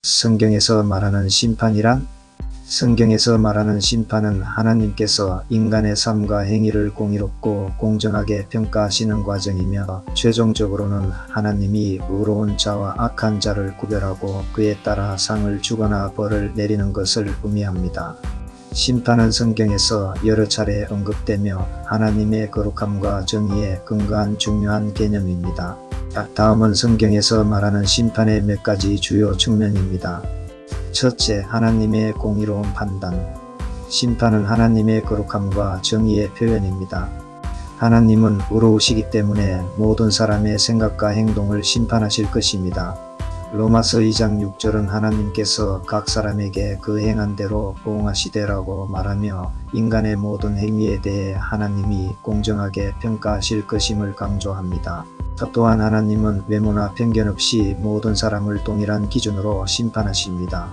성경에서 말하는 심판이란? 성경에서 말하는 심판은 하나님께서 인간의 삶과 행위를 공의롭고 공정하게 평가하시는 과정이며 최종적으로는 하나님이 의로운 자와 악한 자를 구별하고 그에 따라 상을 주거나 벌을 내리는 것을 의미합니다. 심판은 성경에서 여러 차례 언급되며 하나님의 거룩함과 정의에 근거한 중요한 개념입니다. 다음은 성경에서 말하는 심판의 몇 가지 주요 측면입니다. 첫째, 하나님의 공의로운 판단. 심판은 하나님의 거룩함과 정의의 표현입니다. 하나님은 의로우시기 때문에 모든 사람의 생각과 행동을 심판하실 것입니다. 로마서 2장 6절은 하나님께서 각 사람에게 그 행한 대로 보응하시되라고 말하며 인간의 모든 행위에 대해 하나님이 공정하게 평가하실 것임을 강조합니다. 또한 하나님은 외모나 편견 없이 모든 사람을 동일한 기준으로 심판하십니다.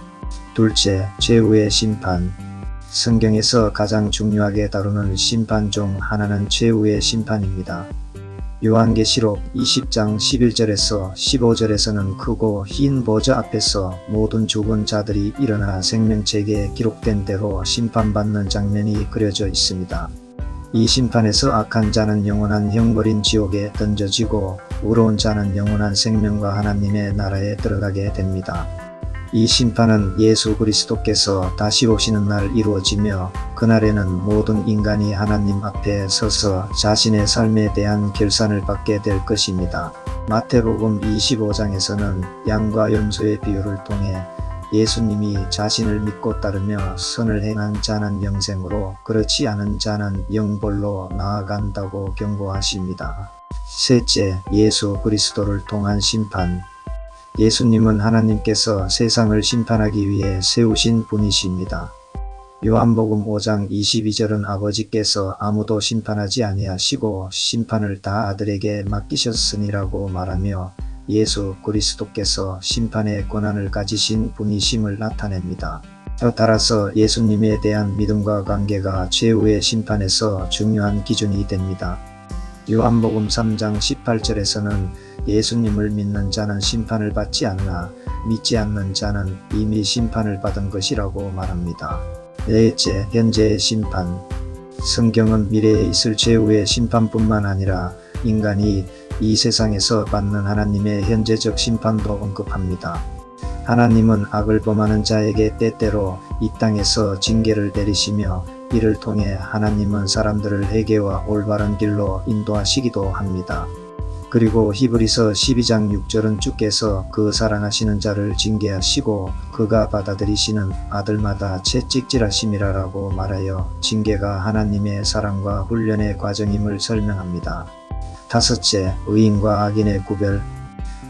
둘째, 최후의 심판. 성경에서 가장 중요하게 다루는 심판 중 하나는 최후의 심판입니다. 요한계시록 20장 11절에서 15절에서는 크고 흰 보좌 앞에서 모든 죽은 자들이 일어나 생명책에 기록된 대로 심판받는 장면이 그려져 있습니다. 이 심판에서 악한 자는 영원한 형벌인 지옥에 던져지고 의로운 자는 영원한 생명과 하나님의 나라에 들어가게 됩니다. 이 심판은 예수 그리스도께서 다시 오시는 날 이루어지며 그날에는 모든 인간이 하나님 앞에 서서 자신의 삶에 대한 결산을 받게 될 것입니다. 마태복음 25장에서는 양과 염소의 비유를 통해 예수님이 자신을 믿고 따르며 선을 행한 자는 영생으로 그렇지 않은 자는 영벌로 나아간다고 경고하십니다. 셋째, 예수 그리스도를 통한 심판. 예수님은 하나님께서 세상을 심판하기 위해 세우신 분이십니다. 요한복음 5장 22절은 아버지께서 아무도 심판하지 아니하시고 심판을 다 아들에게 맡기셨으니라고 말하며 예수 그리스도께서 심판의 권한을 가지신 분이심을 나타냅니다. 따라서 예수님에 대한 믿음과 관계가 최후의 심판에서 중요한 기준이 됩니다. 요한복음 3장 18절에서는 예수님을 믿는 자는 심판을 받지 않으나 믿지 않는 자는 이미 심판을 받은 것이라고 말합니다. 넷째, 현재의 심판. 성경은 미래에 있을 최후의 심판뿐만 아니라 인간이 이 세상에서 받는 하나님의 현재적 심판도 언급합니다. 하나님은 악을 범하는 자에게 때때로 이 땅에서 징계를 내리시며 이를 통해 하나님은 사람들을 회개와 올바른 길로 인도하시기도 합니다. 그리고 히브리서 12장 6절은 주께서 그 사랑하시는 자를 징계하시고 그가 받아들이시는 아들마다 채찍질하심이라라고 말하여 징계가 하나님의 사랑과 훈련의 과정임을 설명합니다. 다섯째, 의인과 악인의 구별.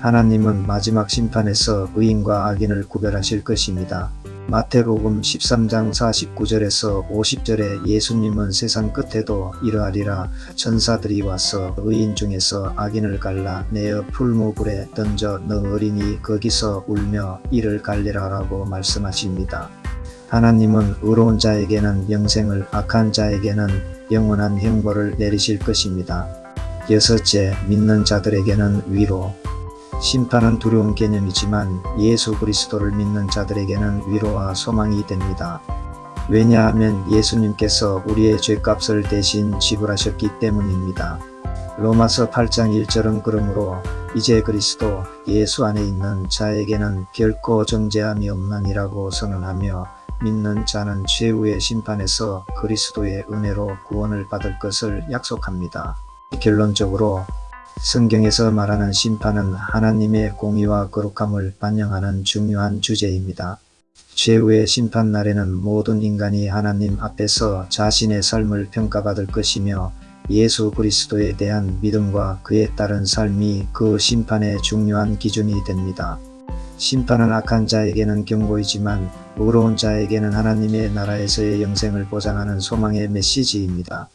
하나님은 마지막 심판에서 의인과 악인을 구별하실 것입니다. 마태복음 13장 49절에서 50절에 예수님은 세상 끝에도 이러하리라 천사들이 와서 의인 중에서 악인을 갈라 내어 풀무불에 던져 넣으리니 거기서 울며 이를 갈리라 라고 말씀하십니다. 하나님은 의로운 자에게는 영생을 악한 자에게는 영원한 형벌을 내리실 것입니다. 여섯째, 믿는 자들에게는 위로. 심판은 두려운 개념이지만 예수 그리스도를 믿는 자들에게는 위로와 소망이 됩니다. 왜냐하면 예수님께서 우리의 죄값을 대신 지불하셨기 때문입니다. 로마서 8장 1절은 그러므로 이제 그리스도 예수 안에 있는 자에게는 결코 정죄함이 없나니라고 선언하며 믿는 자는 최후의 심판에서 그리스도의 은혜로 구원을 받을 것을 약속합니다. 결론적으로 성경에서 말하는 심판은 하나님의 공의와 거룩함을 반영하는 중요한 주제입니다. 최후의 심판날에는 모든 인간이 하나님 앞에서 자신의 삶을 평가받을 것이며 예수 그리스도에 대한 믿음과 그에 따른 삶이 그 심판의 중요한 기준이 됩니다. 심판은 악한 자에게는 경고이지만 의로운 자에게는 하나님의 나라에서의 영생을 보장하는 소망의 메시지입니다.